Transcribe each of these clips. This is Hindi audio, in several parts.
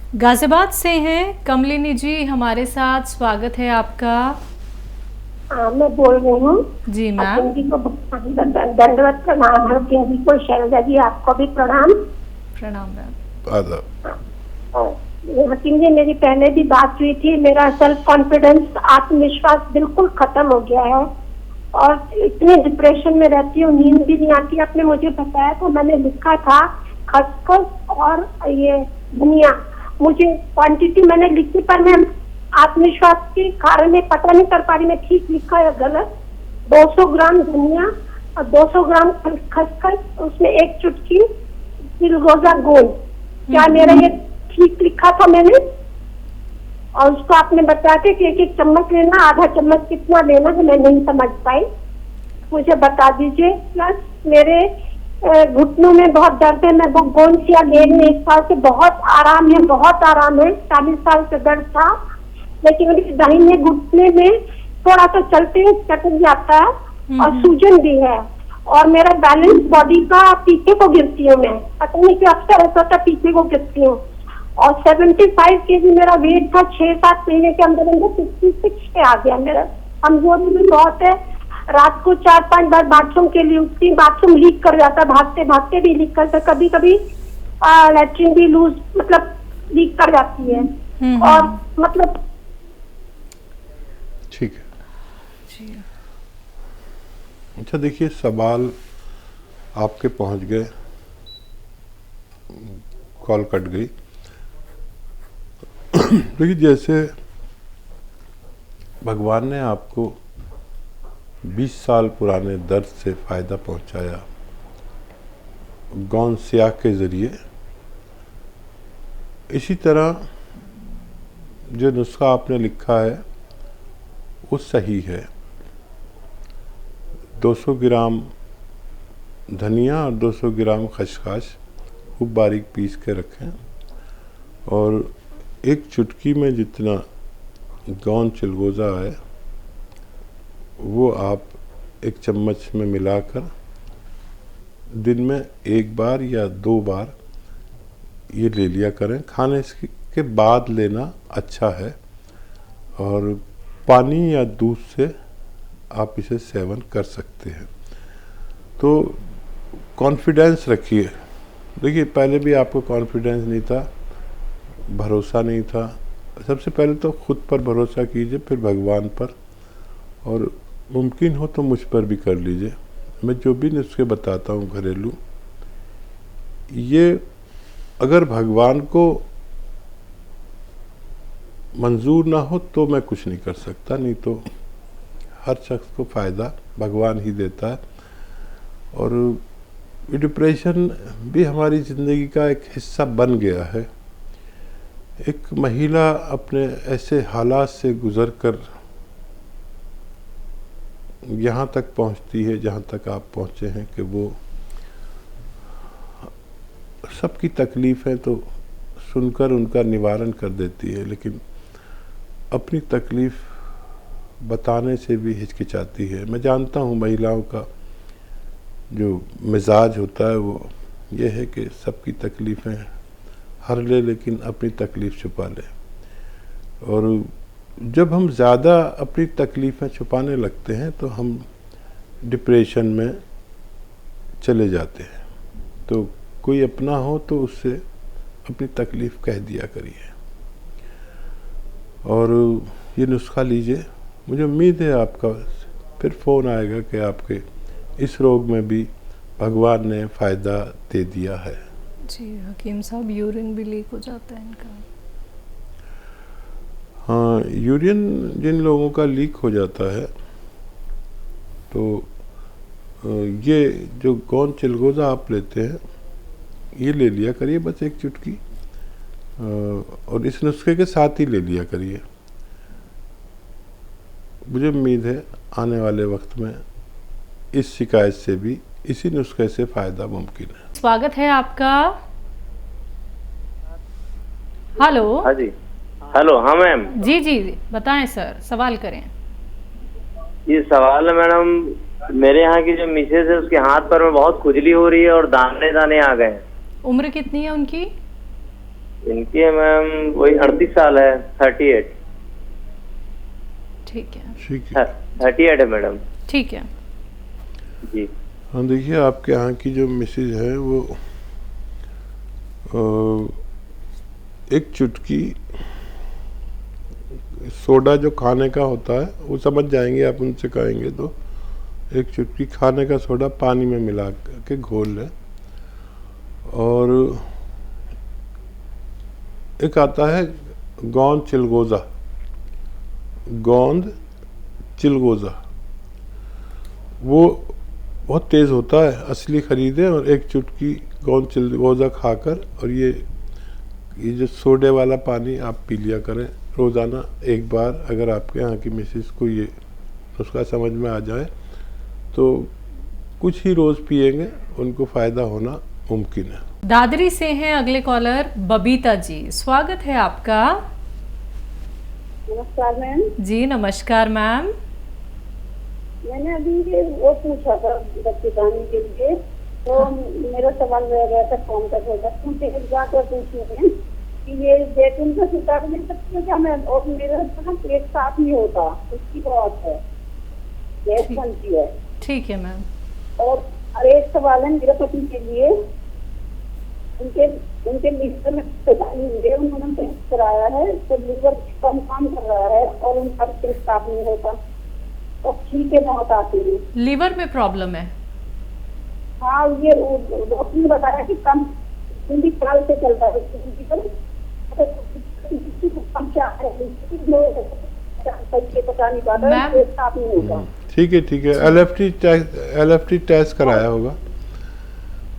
गाजियाबाद से हैं कमलिनी जी हमारे साथ, स्वागत है आपका। मैं बोल रही हूँ। जी मैम। हकीम जी को दंडवत प्रणाम। हकीम जी को, शैलजा जी आपको भी प्रणाम। प्रणाम मैम। हकीम जी, मेरी पहले भी बात हुई थी। मेरा सेल्फ कॉन्फिडेंस, आत्मविश्वास बिल्कुल खत्म हो गया है और इतने डिप्रेशन में रहती हूँ, नींद भी नहीं आती। आपने मुझे बताया था, मैंने लिखा था खसखस और ये धनिया, मुझे क्वांटिटी मैंने लिखी, पर मैं आत्मविश्वास के कारण में पता नहीं कर पा रही मैं ठीक लिखा या गलत। 200 ग्राम धनिया और 200 ग्राम खसखस, उसमें 1 चुटकी चिलगोजा गोल्ड। क्या मेरा ये ठीक लिखा था मैंने? और उसको आपने बताया कि 1-1 चम्मच लेना, आधा चम्मच कितना लेना है, मैं नहीं समझ पाई, मुझे बता दीजिए। प्लस मेरे घुटनों में बहुत दर्द है, मैं वो गोंसिया ले रही हूँ 1 साल से, बहुत आराम है, बहुत आराम है। 40 साल से दर्द था, लेकिन मेरे दाहिने घुटने में थोड़ा सा चलते हुए चटक जाता है और सूजन भी है। और मेरा बैलेंस बॉडी का पीछे को गिरती हूँ मैं, पता नहीं क्यों अक्सर ऐसा होता, पीछे को गिरती हूँ। और 75 kg मेरा वेट था, 6-7 महीने के अंदर अंदर 56 पे आ गया मेरा। कमजोरी भी बहुत है, रात को 4-5 बार बाथरूम के लिए उठती, बाथरूम लीक कर जाता, भागते भागते भी लीक करता, कभी कभी लैट्रिन भी लूज, मतलब लीक कर जाती है। और मतलब ठीक है। अच्छा देखिए, सवाल आपके पहुंच गए, कॉल कट गई। देखिए, जैसे भगवान ने आपको 20 साल पुराने दर्द से फायदा पहुंचाया गौनसिया के जरिए, इसी तरह जो नुस्खा आपने लिखा है वो सही है। 200 ग्राम धनिया और 200 ग्राम खसखस खूब बारीक पीस के रखें और 1 चुटकी में जितना गौन चिलगोज़ा है वो आप 1 चम्मच में मिलाकर दिन में 1 बार या 2 बार ये ले लिया करें। खाने के बाद लेना अच्छा है और पानी या दूध से आप इसे सेवन कर सकते हैं। तो कॉन्फिडेंस रखिए। देखिए, पहले भी आपको कॉन्फिडेंस नहीं था, भरोसा नहीं था। सबसे पहले तो खुद पर भरोसा कीजिए, फिर भगवान पर, और मुमकिन हो तो मुझ पर भी कर लीजिए। मैं जो भी नुस्खे बताता हूँ घरेलू, ये अगर भगवान को मंजूर ना हो तो मैं कुछ नहीं कर सकता, नहीं तो हर शख्स को फ़ायदा भगवान ही देता है। और डिप्रेशन भी हमारी ज़िंदगी का एक हिस्सा बन गया है। एक महिला अपने ऐसे हालात से गुज़र कर यहाँ तक पहुँचती है जहाँ तक आप पहुँचे हैं कि वो सबकी तकलीफ़ें तो सुनकर उनका निवारण कर देती है, लेकिन अपनी तकलीफ़ बताने से भी हिचकिचाती है। मैं जानता हूँ महिलाओं का जो मिजाज होता है वो ये है कि सबकी तकलीफ़ें हर ले, लेकिन अपनी तकलीफ़ छुपा ले। और जब हम ज़्यादा अपनी तकलीफ़ें छुपाने लगते हैं तो हम डिप्रेशन में चले जाते हैं। तो कोई अपना हो तो उससे अपनी तकलीफ़ कह दिया करिए और ये नुस्खा लीजिए। मुझे उम्मीद है आपका फिर फ़ोन आएगा कि आपके इस रोग में भी भगवान ने फ़ायदा दे दिया है। जी हकीम साहब, यूरिन भी लीक हो जाता है इनका। हाँ, यूरिन जिन लोगों का लीक हो जाता है तो ये जो गौन चिलगोज़ा आप लेते हैं ये ले लिया करिए, बस 1 चुटकी, और इस नुस्खे के साथ ही ले लिया करिए। मुझे उम्मीद है आने वाले वक्त में इस शिकायत से भी इसी नुस्खे से फ़ायदा मुमकिन है। स्वागत है आपका। हेलो। हाँ जी, हेलो। हाँ मैम जी जी बताएं सर, सवाल करें। ये सवाल है मैडम, मेरे यहाँ की जो मिसेज है उसके हाथ पर में बहुत खुजली हो रही है और दाने दाने आ गए हैं। उम्र कितनी है उनकी? इनकी है मैम वही 38 साल है, 38। ठीक है। ठीक है। 38 है मैडम। ठीक है। जी। हाँ देखिए, आपके यहाँ की जो मिसेज है वो एक चुटकी सोडा जो खाने का होता है वो समझ जाएंगे, आप उनसे कहेंगे तो एक चुटकी खाने का सोडा पानी में मिला के घोल लें। और एक आता है गोंद चिलगोज़ा, गोंद चिलगोज़ा, वो बहुत तेज़ होता है, असली ख़रीदें और एक चुटकी गोंद चिलगोज़ा खाकर और ये जो सोडे वाला पानी आप पी लिया करें रोज़ाना एक बार। अगर आपके यहाँ की मिसेस को ये नुस्खा समझ में आ जाए तो कुछ ही रोज़ पिएंगे, उनको फ़ायदा होना मुमकिन है। दादरी से हैं अगले कॉलर बबीता जी, स्वागत है आपका। नमस्कार मैम। जी नमस्कार मैम। मैंने अभी वो पूछा था बच्चे दाने के लिए, तो मेरा सवाल रह गया था कौन का होगा। मुझे एक बात और पूछनी है कि ये जैतून का छिड़काव ले सकती हूँ क्या मैं? और मेरा ना पेट साफ नहीं होता, उसकी बहुत है, गैस बनती है। ठीक है मैम। और एक सवाल है मेरे पति के लिए, उनके लीवर में हुए, उन्होंने टेस्ट कराया है तो लीवर कम काम कर रहा है और उनका पेट साफ नहीं होता और छींके बहुत आती है। लीवर में प्रॉब्लम है? हाँ, ये डॉक्टर ने बताया कि कम हिंदी साल से चल रहा है, पता नहीं पाता, पेट साफ नहीं होता। ठीक है ठीक है, LFT टेस्ट कराया होगा।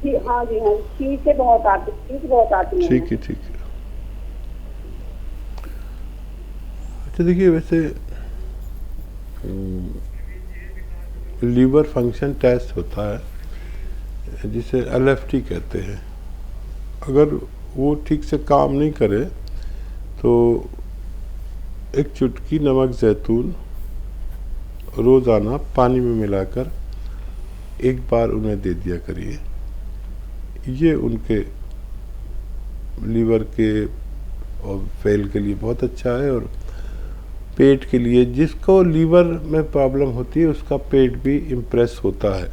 जी हाँ जी हाँ, ठीक है, बहुत आती है। ठीक है ठीक है। अच्छा देखिए, वैसे लीवर फंक्शन टेस्ट होता है जिसे LFT कहते हैं। अगर वो ठीक से काम नहीं करे तो एक चुटकी नमक जैतून रोज़ाना पानी में मिलाकर एक बार उन्हें दे दिया करिए। ये उनके लीवर के और फेल के लिए बहुत अच्छा है। और पेट के लिए, जिसको लीवर में प्रॉब्लम होती है उसका पेट भी इम्प्रेस होता है,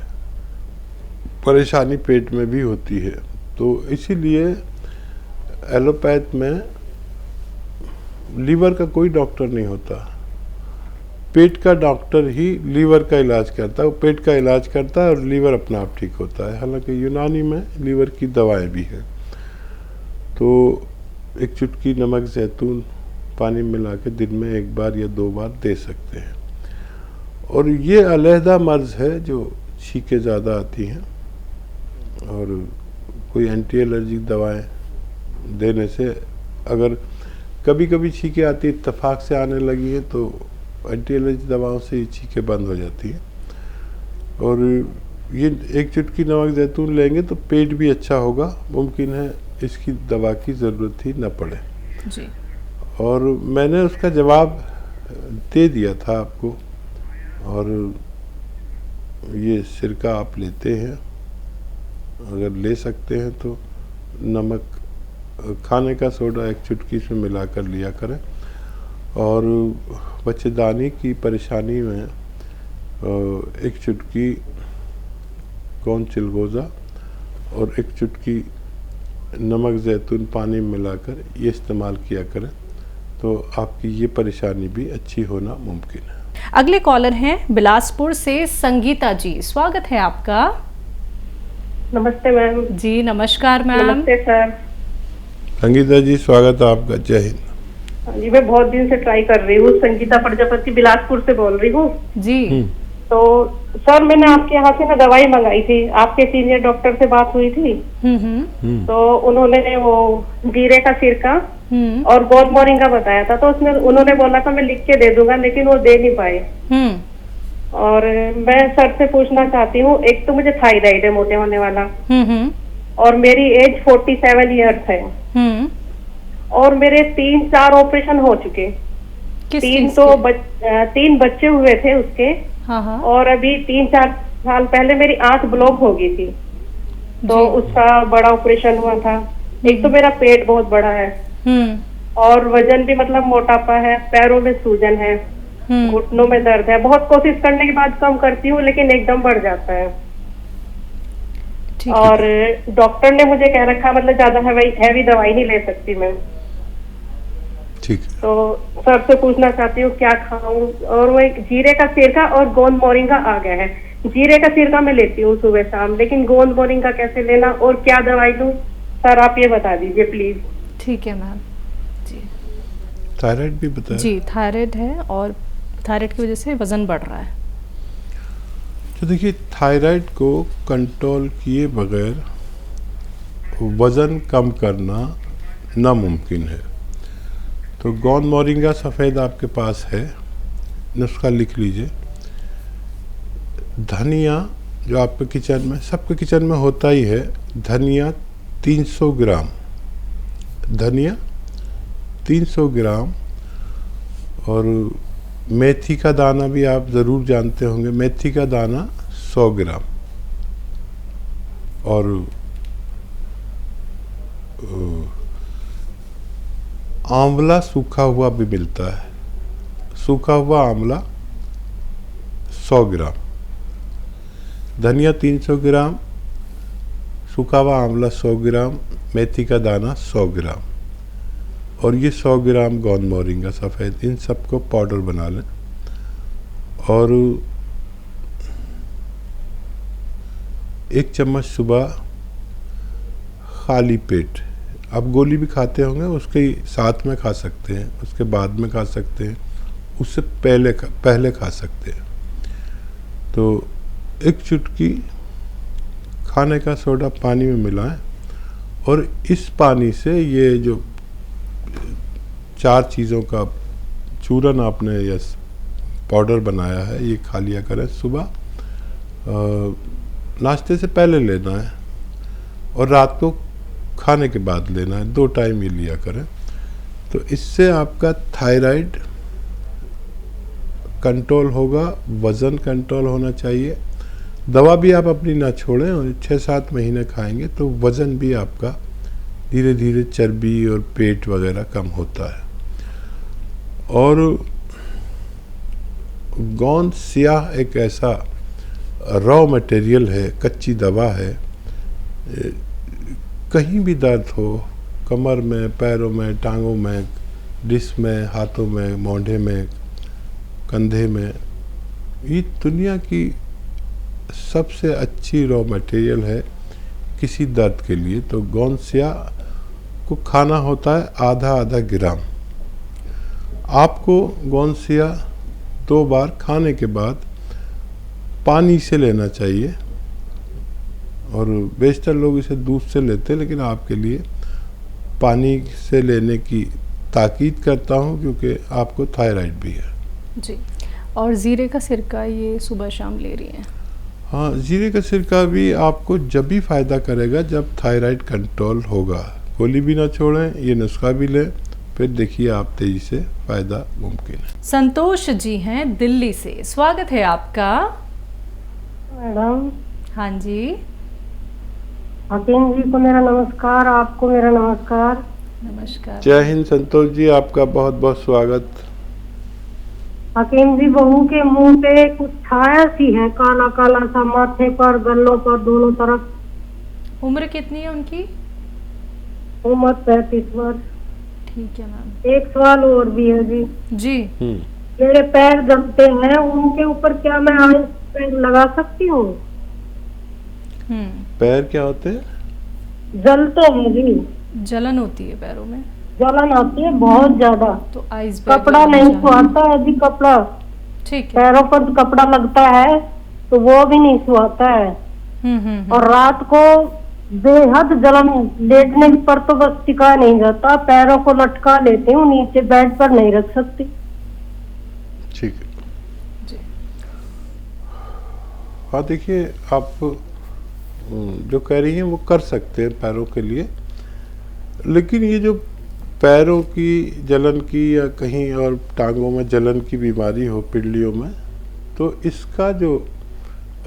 परेशानी पेट में भी होती है। तो इसीलिए एलोपैथ में लीवर का कोई डॉक्टर नहीं होता, पेट का डॉक्टर ही लीवर का इलाज करता है। वो पेट का इलाज करता है और लीवर अपना आप ठीक होता है। हालांकि यूनानी में लीवर की दवाएं भी हैं। तो एक चुटकी नमक जैतून पानी मिला के दिन में एक बार या 2 बार दे सकते हैं। और ये अलहदा मर्ज है जो छींकें ज़्यादा आती हैं, और कोई एंटी एलर्जिक दवाएं देने से अगर कभी कभी छींकें आती इत्तेफाक से आने लगी है तो एंटी एलर्जी दवाओं से ये छींकें बंद हो जाती हैं। और ये एक चुटकी नमक जैतून लेंगे तो पेट भी अच्छा होगा, मुमकिन है इसकी दवा की ज़रूरत ही न पड़े जी। और मैंने उसका जवाब दे दिया था आपको। और ये सिरका आप लेते हैं, अगर ले सकते हैं तो नमक खाने का सोडा एक चुटकी से मिलाकर लिया करें। और बच्चेदानी की परेशानी में एक चुटकी गोंद चिलगोज़ा और एक चुटकी नमक जैतून पानी में मिलाकर ये इस्तेमाल किया करें तो आपकी ये परेशानी भी अच्छी होना मुमकिन है। अगले कॉलर हैं बिलासपुर से संगीता जी, स्वागत है आपका। नमस्ते मैम। जी नमस्कार मैम। नमस्ते सर। संगीता जी स्वागत है आपका, जय हिंद। जी मैं बहुत दिन से ट्राई कर रही हूँ, संगीता प्रजापति बिलासपुर से बोल रही हूँ जी। तो सर मैंने आपके यहाँ से ना दवाई मंगाई थी, आपके सीनियर डॉक्टर से बात हुई थी। तो उन्होंने वो जीरे का सिरका और गोद मोरिंगा बताया था, तो उसमें उन्होंने बोला था मैं लिख के दे दूंगा, लेकिन वो दे नहीं पाए। और मैं सर से पूछना चाहती हूँ, एक तो मुझे थायराइड है मोटे होने वाला, और मेरी एज 47 ईयर्स है, और मेरे 3-4 ऑपरेशन हो चुके। 3 बच्चे हुए थे उसके। हाँ। और अभी 3-4 साल पहले मेरी आंख ब्लॉक हो गई थी, तो उसका बड़ा ऑपरेशन हुआ था। एक तो मेरा पेट बहुत बड़ा है और वजन भी मतलब मोटापा है, पैरों में सूजन है, घुटनों में दर्द है। बहुत कोशिश करने के बाद कम करती हूँ लेकिन एकदम बढ़ जाता है। ठीक और डॉक्टर ने मुझे कह रखा मतलब ज्यादा हैवी दवाई नहीं ले सकती मैं। ठीक है। तो सबसे पूछना चाहती हूँ क्या खाऊं। और वो एक जीरे का सिरका और गोंद मोरिंगा आ गया है। जीरे का सिरका मैं लेती हूँ सुबह शाम, लेकिन गोंद मोरिंगा कैसे लेना और क्या दवाई लूं, सर आप ये बता दीजिए प्लीज। ठीक है मैम जी। थायराइड भी बताया जी थायराइड है और थायराइड की वजह से वज़न बढ़ रहा है। तो देखिए, थायराइड को कंट्रोल किए बगैर वज़न कम करना नामुमकिन है। तो गोंद मोरिंगा सफ़ेद आपके पास है, नुस्खा लिख लीजिए। धनिया जो आपके किचन में, सबके किचन में होता ही है, धनिया 300 ग्राम, धनिया 300 ग्राम। और मेथी का दाना भी आप ज़रूर जानते होंगे, मेथी का दाना 100 ग्राम। और आंवला सूखा हुआ भी मिलता है, सूखा हुआ आंवला 100 ग्राम, धनिया 300 ग्राम, सूखा हुआ आंवला 100 ग्राम, मेथी का दाना 100 ग्राम और ये 100 ग्राम गोंद मोरिंगा सफ़ेद, इन सबको पाउडर बना लें। और 1 चम्मच सुबह खाली पेट, आप गोली भी खाते होंगे, उसके साथ में खा सकते हैं, उसके बाद में खा सकते हैं, उससे पहले खा सकते हैं। तो 1 चुटकी खाने का सोडा पानी में मिलाएं और इस पानी से ये जो 4 चीज़ों का चूरन आपने या पाउडर बनाया है ये खा लिया करें। सुबह नाश्ते से पहले लेना है और रात को खाने के बाद लेना है, 2 टाइम ये लिया करें। तो इससे आपका थायराइड कंट्रोल होगा, वज़न कंट्रोल होना चाहिए। दवा भी आप अपनी ना छोड़ें और 6-7 महीने खाएंगे तो वज़न भी आपका धीरे धीरे, चर्बी और पेट वगैरह कम होता है। और गोंद स्याह एक ऐसा रॉ मटेरियल है, कच्ची दवा है। कहीं भी दर्द हो, कमर में, पैरों में, टांगों में, डिस्क में, हाथों में, मोंढे में, कंधे में, ये दुनिया की सबसे अच्छी रॉ मटेरियल है किसी दर्द के लिए। तो गोंद स्याह को खाना होता है आधा ग्राम। आपको गोंद स्याह 2 बार खाने के बाद पानी से लेना चाहिए और बेशतर लोग इसे दूध से लेते हैं, लेकिन आपके लिए पानी से लेने की ताकीद करता हूँ क्योंकि आपको थायराइड भी है। जी। और ज़ीरे का सिरका ये सुबह शाम ले रही हैं? हाँ, जीरे का सिरका भी आपको जब भी फ़ायदा करेगा जब थायराइड कंट्रोल होगा। गोली भी ना छोड़ें, ये नुस्खा भी लें, फिर देखिए आप तेज़ी से फ़ायदा मुमकिन है। संतोष जी हैं दिल्ली से, स्वागत है आपका। मैडम। हाँ जी। हकीम जी को मेरा नमस्कार, आपको मेरा नमस्कार। नमस्कार। जय हिंद संतोष जी, आपका बहुत बहुत स्वागत। हकीम जी, बहू के मुंह पे कुछ छाया सी है, काला काला सा, माथे पर, गलों पर, दोनों तरफ। उम्र कितनी है उनकी? उम्र 35 वर्ष। ठीक है मैम। एक सवाल और भी है जी। जी। मेरे पैर जमते हैं, उनके ऊपर क्या मैं आइस पैक लगा सकती हूँ? पैर क्या होते हैं? जलते हैं जी। जलन होती है पैरों में? जलन आती है बहुत ज्यादा। तो आइस कपड़ा नहीं सुहाता है जी, कपड़ा। ठीक है। पैरों पर कपड़ा लगता है तो वो भी नहीं सुहाता है। और रात को बेहद जलन, लेटने पर तो बस टिका नहीं जाता, पैरों को लटका लेते हूँ नीचे, बेड पर नहीं रख सकती। ठीक है जी। हाँ देखिए, आप जो कह रही हैं वो कर सकते हैं पैरों के लिए, लेकिन ये जो पैरों की जलन की या कहीं और टांगों में जलन की बीमारी हो, पिंडलियों में, तो इसका जो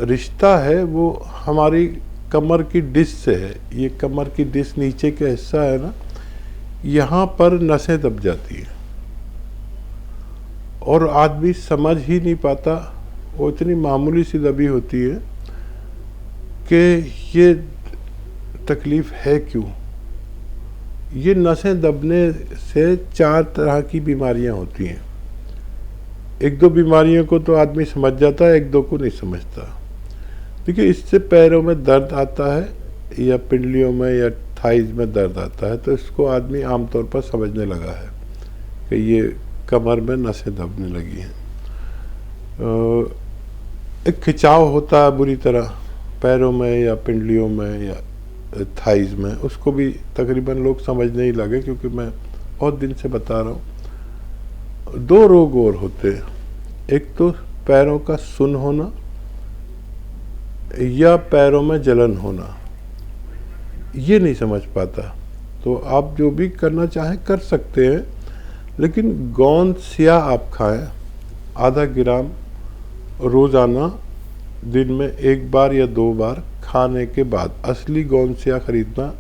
रिश्ता है वो हमारी कमर की डिस्क से है। ये कमर की डिस्क नीचे का हिस्सा है ना, यहाँ पर नसें दब जाती हैं और आदमी समझ ही नहीं पाता, वो इतनी मामूली सी दबी होती है कि ये तकलीफ़ है क्यों। ये नसें दबने से 4 तरह की बीमारियां होती हैं। 1-2 बीमारियों को तो आदमी समझ जाता है, 1-2 को नहीं समझता। देखिए, इससे पैरों में दर्द आता है या पिंडलियों में या थाइज में दर्द आता है, तो इसको आदमी आमतौर पर समझने लगा है कि ये कमर में नसें दबने लगी हैं। एक खिंचाव होता है बुरी तरह पैरों में या पिंडलियों में या थाइज में, उसको भी तकरीबन लोग समझने ही लगे, क्योंकि मैं बहुत दिन से बता रहा हूँ। 2 रोग और होते हैं, एक तो पैरों का सुन्न होना या पैरों में जलन होना, ये नहीं समझ पाता। तो आप जो भी करना चाहें कर सकते हैं, लेकिन गोंद स्याह आप खाएं आधा ग्राम रोज़ाना, दिन में 1 बार या 2 बार खाने के बाद। असली गोंद स्याह खरीदना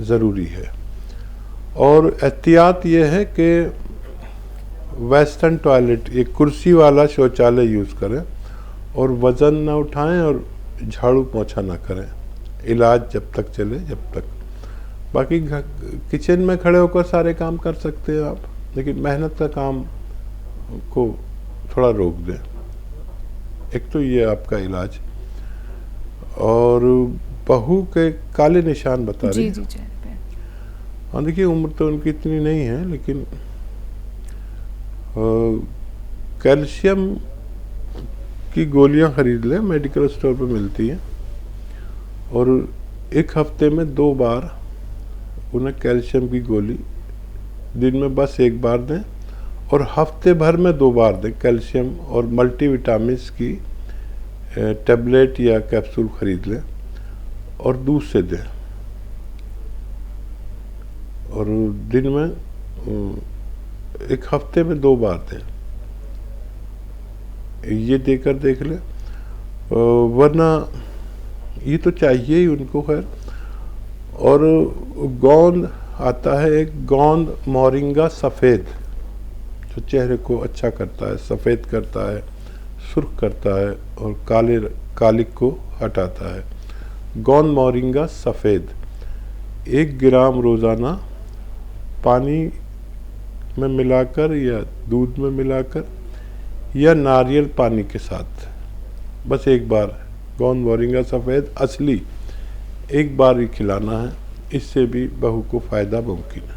ज़रूरी है। और एहतियात ये है कि वेस्टर्न टॉयलेट, एक कुर्सी वाला शौचालय यूज़ करें और वज़न ना उठाएं और झाड़ू पोंछा ना करें, इलाज जब तक चले जब तक। बाकी किचन में खड़े होकर सारे काम कर सकते हैं आप, लेकिन मेहनत का काम को थोड़ा रोक दें। एक तो ये आपका इलाज। और बहू के काले निशान बता रही जी है। चेहरे पे। हाँ, देखिए उम्र तो उनकी इतनी नहीं है, लेकिन कैल्शियम की गोलियां खरीद लें, मेडिकल स्टोर पे मिलती हैं, और 1 हफ्ते में 2 बार उन्हें कैल्शियम की गोली दिन में बस 1 बार दें, और हफ्ते भर में 2 बार दें। कैल्शियम और मल्टीविटामिन्स की टैबलेट या कैप्सूल खरीद लें और दूध से दें, और दिन में 1 हफ्ते में 2 बार दें। ये देकर देख लें, वरना ये तो चाहिए ही उनको खैर। और गोंद आता है एक, गोंद मोरिंगा सफ़ेद, जो चेहरे को अच्छा करता है, सफ़ेद करता है, सुर्ख करता है और कालिक को हटाता है। गोंद मोरिंगा सफ़ेद 1 ग्राम रोज़ाना पानी में मिलाकर या दूध में मिलाकर या नारियल पानी के साथ बस 1 बार गोंद मोरिंगा सफ़ेद असली 1 बार ही खिलाना है। इससे भी बहू को फ़ायदा मुमकिन है।